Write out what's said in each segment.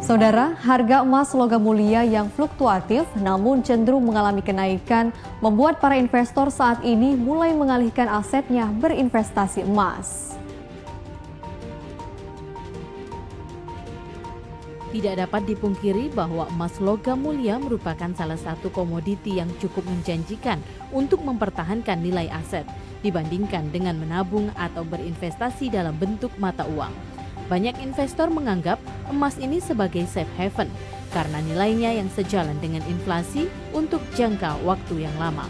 Saudara, harga emas logam mulia yang fluktuatif namun cenderung mengalami kenaikan membuat para investor saat ini mulai mengalihkan asetnya berinvestasi emas. Tidak dapat dipungkiri bahwa emas logam mulia merupakan salah satu komoditi yang cukup menjanjikan untuk mempertahankan nilai aset dibandingkan dengan menabung atau berinvestasi dalam bentuk mata uang. Banyak investor menganggap emas ini sebagai safe haven karena nilainya yang sejalan dengan inflasi untuk jangka waktu yang lama.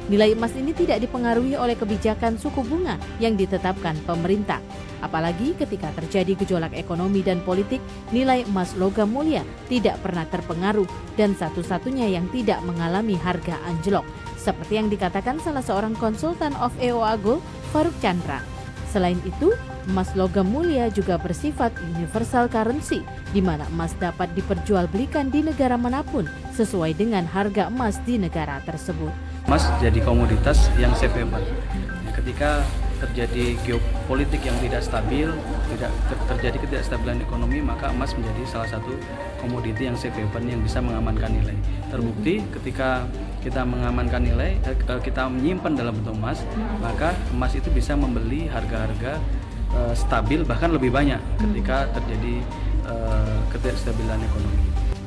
Nilai emas ini tidak dipengaruhi oleh kebijakan suku bunga yang ditetapkan pemerintah. Apalagi ketika terjadi gejolak ekonomi dan politik, nilai emas logam mulia tidak pernah terpengaruh dan satu-satunya yang tidak mengalami harga anjlok. Seperti yang dikatakan salah seorang konsultan of EOA Gold, Farouk Chandra. Selain itu, emas logam mulia juga bersifat universal currency, di mana emas dapat diperjualbelikan di negara manapun sesuai dengan harga emas di negara tersebut. Emas jadi komoditas yang safe haven. Ketika terjadi geopolitik yang tidak stabil, terjadi ketidakstabilan ekonomi, maka emas menjadi salah satu komoditi yang safe haven yang bisa mengamankan nilai. Terbukti ketika kita mengamankan nilai, kita menyimpan dalam bentuk emas, maka emas itu bisa membeli harga-harga stabil bahkan lebih banyak ketika terjadi ketidakstabilan ekonomi.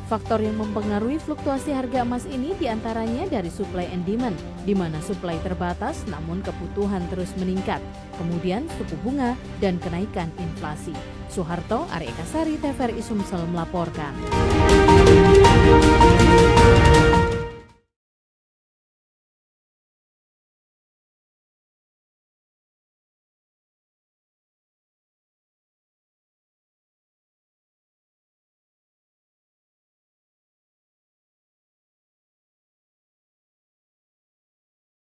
Faktor yang mempengaruhi fluktuasi harga emas ini diantaranya dari supply and demand, di mana supply terbatas namun kebutuhan terus meningkat. Kemudian suku bunga dan kenaikan inflasi. Soeharto, Arya Ekasari, TVRI Sumsel melaporkan.